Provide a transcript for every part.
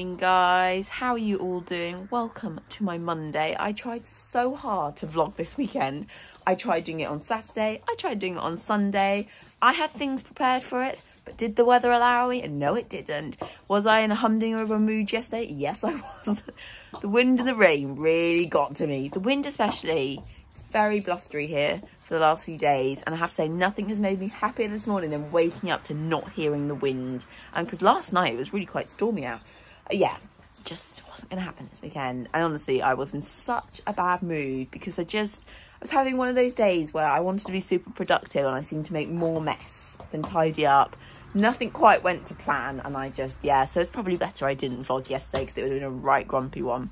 morning, guys. How are you all doing? Welcome to my Monday. I tried so hard to vlog this weekend. I tried doing it on Saturday. I tried doing it on Sunday. I had things prepared for it, but did the weather allow me? No, it didn't. Was I in a humdinger of a mood yesterday? Yes, I was. The wind and the rain really got to me. The wind especially. It's very blustery here for the last few days, and I have to say nothing has made me happier this morning than waking up to not hearing the wind. Because last night it was really quite stormy out. Yeah, just wasn't going to happen this weekend. And honestly, I was in such a bad mood because I was having one of those days where I wanted to be super productive and I seemed to make more mess than tidy up. Nothing quite went to plan, and so it's probably better I didn't vlog yesterday because it would have been a right grumpy one.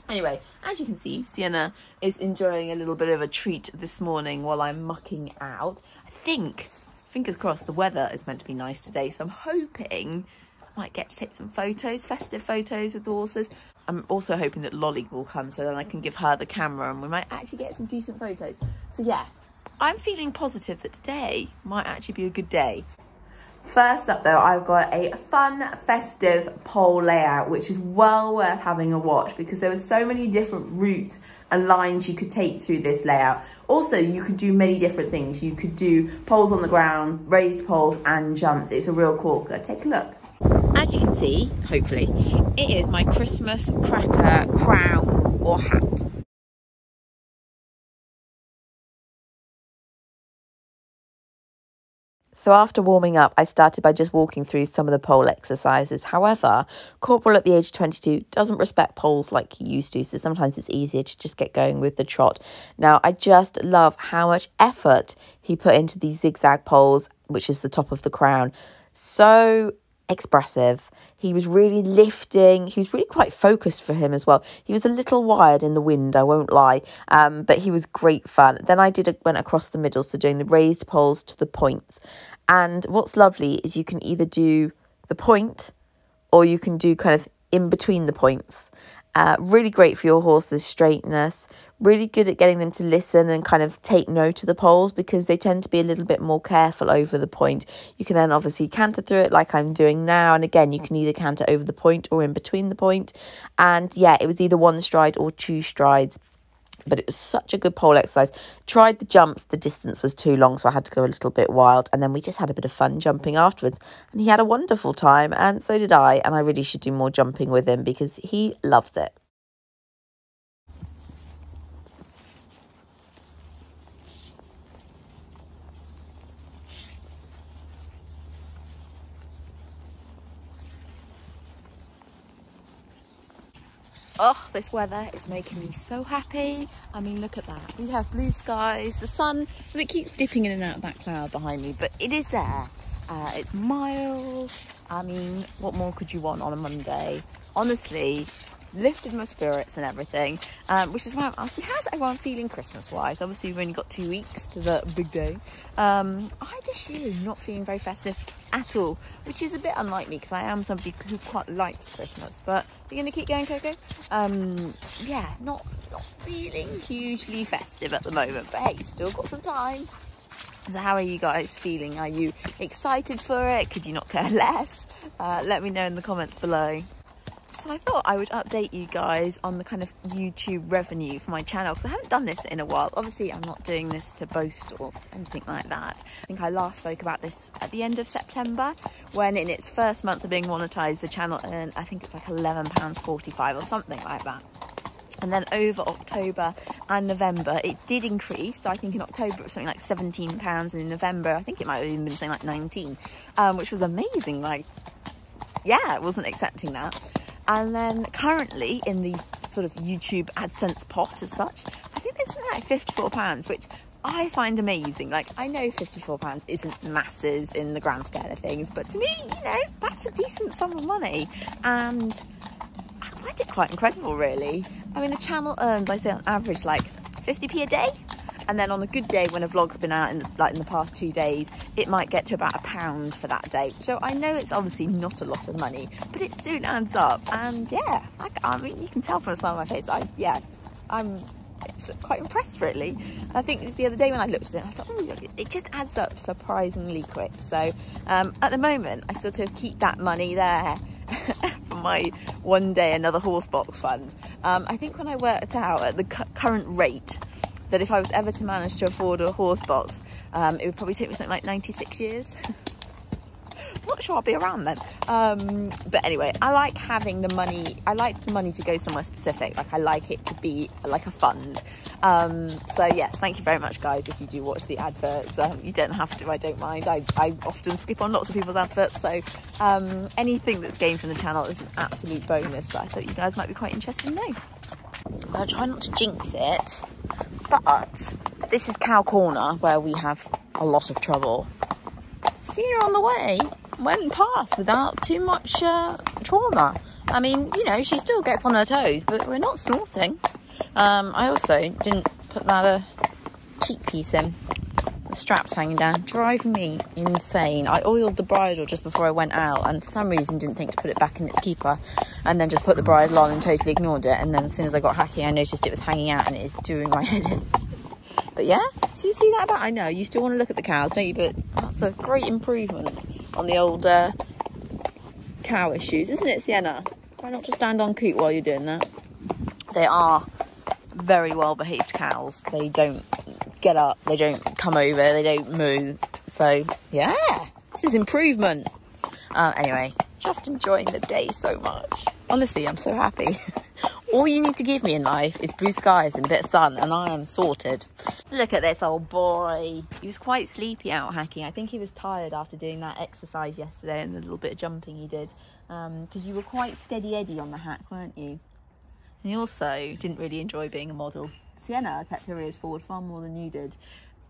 Anyway, as you can see, Sienna is enjoying a little bit of a treat this morning while I'm mucking out. I think, fingers crossed, the weather is meant to be nice today, so I'm hoping I might get to take some photos, festive photos with the horses. I'm also hoping that Lolly will come so then I can give her the camera and we might actually get some decent photos. So yeah, I'm feeling positive that today might actually be a good day. First up though, I've got a fun festive pole layout which is well worth having a watch because there were so many different routes and lines you could take through this layout. Also, you could do many different things. You could do poles on the ground, raised poles and jumps. It's a real corker. Take a look. As you can see, hopefully, it is my Christmas cracker crown or hat. So after warming up, I started by just walking through some of the pole exercises. However, Corporal at the age of 22 doesn't respect poles like he used to, so sometimes it's easier to just get going with the trot. Now, I just love how much effort he put into these zigzag poles, which is the top of the crown. So expressive. He was really lifting. He was really quite focused for him as well. He was a little wired in the wind, I won't lie, but he was great fun. Then I went across the middle, so doing the raised poles to the points. And what's lovely is you can either do the point or you can do kind of in between the points. Really great for your horse's straightness. Really good at getting them to listen and kind of take note of the poles because they tend to be a little bit more careful over the point. You can then obviously canter through it like I'm doing now. And again, you can either canter over the point or in between the point. And yeah, it was either one stride or two strides. But it was such a good pole exercise. Tried the jumps, the distance was too long, so I had to go a little bit wild. And then we just had a bit of fun jumping afterwards. And he had a wonderful time, and so did I. And I really should do more jumping with him because he loves it. Oh, this weather is making me so happy. I mean, look at that. We have blue skies, the sun, but it keeps dipping in and out of that cloud behind me, but it is there. It's mild. I mean, what more could you want on a Monday? Honestly, lifted my spirits and everything, which is why I'm asking, how's everyone feeling Christmas-wise? Obviously, we've only got 2 weeks to the big day. I this year not feeling very festive at all, which is a bit unlike me because I am somebody who quite likes Christmas. But you're going to keep going, Coco? Yeah, not feeling hugely festive at the moment, but hey, still got some time. So how are you guys feeling? Are you excited for it? Could you not care less? Let me know in the comments below. So I thought I would update you guys on the kind of YouTube revenue for my channel because I haven't done this in a while. Obviously, I'm not doing this to boast or anything like that. I think I last spoke about this at the end of September when in its first month of being monetized, the channel earned, I think it's like £11.45 or something like that. And then over October and November, it did increase. So I think in October it was something like £17, and in November, I think it might have even been something like 19, which was amazing. Like, yeah, I wasn't expecting that. And then currently in the sort of YouTube AdSense pot as such, I think there's something like £54, which I find amazing. Like, I know £54 isn't masses in the grand scale of things, but to me, you know, that's a decent sum of money. And I find it quite incredible, really. I mean, the channel earns, I say on average, like 50p a day. And then on a good day, when a vlog's been out in the past 2 days, it might get to about £1 for that day. So I know it's obviously not a lot of money, but it soon adds up. And yeah, I mean, you can tell from the smile on my face. I'm quite impressed, really. I think it's the other day when I looked at it, I thought, oh, it just adds up surprisingly quick. So at the moment, I sort of keep that money there for on my one day another horse box fund. I think when I worked out at the current rate that if I was ever to manage to afford a horse box, it would probably take me something like 96 years. I'm not sure I'll be around then. But anyway, I like having the money. I like the money to go somewhere specific. Like I like it to be like a fund. So yes, thank you very much, guys. If you do watch the adverts, you don't have to. I don't mind. I often skip on lots of people's adverts. So anything that's gained from the channel is an absolute bonus. But I thought you guys might be quite interested to know. I'll try not to jinx it. But this is Cow Corner, where we have a lot of trouble. Seen her on the way, went past without too much trauma. I mean, you know, she still gets on her toes, but we're not snorting. I also didn't put that cheek piece in. The strap's hanging down, driving me insane. I oiled the bridle just before I went out, and for some reason didn't think to put it back in its keeper, and then just put the bridle on and totally ignored it. And then as soon as I got hacking, I noticed it was hanging out, and it is doing my head in. But yeah, do you see that about? I know you still want to look at the cows, don't you? But that's a great improvement on the old cow issues, isn't it, Sienna? Try not to stand on coot while you're doing that. They are very well behaved cows. They don't get up, they don't come over, they don't moo. So yeah, this is improvement. Anyway, just enjoying the day so much. Honestly, I'm so happy. All you need to give me in life is blue skies and a bit of sun, and I am sorted. Look at this old boy. He was quite sleepy out hacking. I think he was tired after doing that exercise yesterday and the little bit of jumping he did. Because you were quite steady Eddie on the hack, weren't you? And he also didn't really enjoy being a model. Sienna kept her ears forward far more than you did.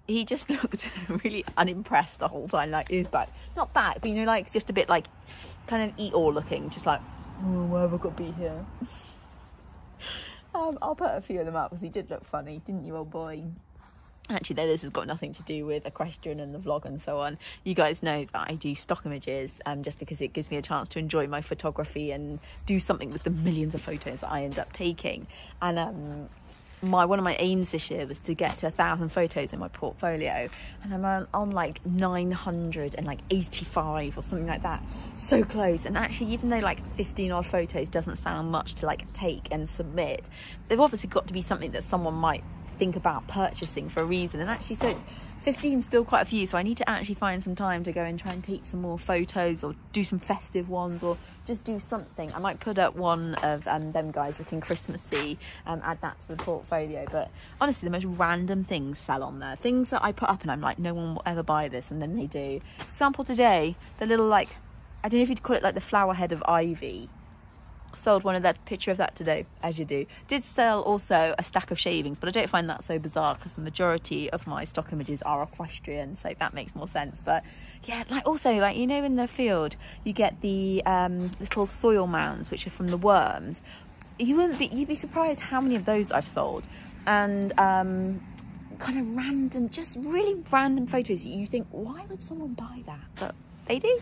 He just looked really unimpressed the whole time, like his back. Not back, but you know, like just a bit like kind of Eeyore looking, just like, oh, why have I got to be here? I'll put a few of them up because he did look funny, didn't you, old boy? Actually, though, this has got nothing to do with Equestrian and the vlog and so on. You guys know that I do stock images just because it gives me a chance to enjoy my photography and do something with the millions of photos that I end up taking. And one of my aims this year was to get to 1,000 photos in my portfolio, and I'm on like 985 or something like that. So close. And actually, even though like 15 odd photos doesn't sound much to like take and submit, they've obviously got to be something that someone might think about purchasing for a reason. And actually, so 15 is still quite a few, so I need to actually find some time to go and try and take some more photos, or do some festive ones, or just do something. I might put up one of them guys looking Christmassy, add that to the portfolio. But honestly, the most random things sell on there, things that I put up and I'm like, no one will ever buy this, and then they do. Example today, the little, like, I don't know if you'd call it like the flower head of ivy. Sold one of that picture of that today, as you do. Did sell also a stack of shavings, but I don't find that so bizarre because the majority of my stock images are equestrian, so that makes more sense. But yeah, like also, like, you know, in the field you get the little soil mounds which are from the worms. You'd be surprised how many of those I've sold. And kind of random, just really random photos. You think, why would someone buy that? But they do.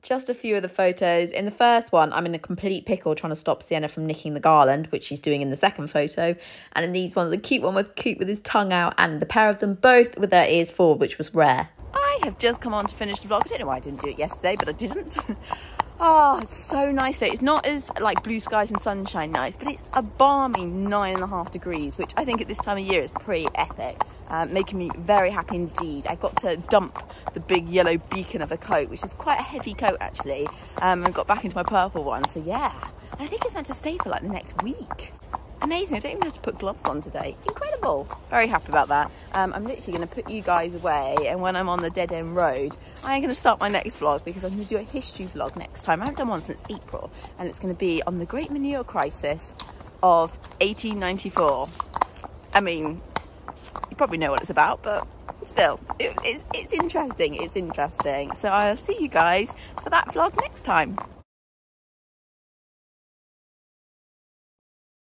Just a few of the photos. In the first one, I'm in a complete pickle trying to stop Sienna from nicking the garland, which she's doing in the second photo. And in these ones, a cute one with Coot with his tongue out, and the pair of them both with their ears forward, which was rare. I have just come on to finish the vlog. I don't know why I didn't do it yesterday, but I didn't. Oh, it's so nice today. It's not as like blue skies and sunshine nice, but it's a balmy 9.5 degrees, which I think at this time of year is pretty epic. Making me very happy indeed. I got to dump the big yellow beacon of a coat, which is quite a heavy coat actually, and got back into my purple one. So yeah, and I think it's meant to stay for like the next week. Amazing. I don't even have to put gloves on today. Incredible. Very happy about that. I'm literally going to put you guys away, and when I'm on the dead end road, I'm going to start my next vlog, because I'm going to do a history vlog next time. I haven't done one since April, and it's going to be on the Great Manure Crisis of 1894. I mean, you probably know what it's about, but still, it's interesting. It's interesting. So I'll see you guys for that vlog next time.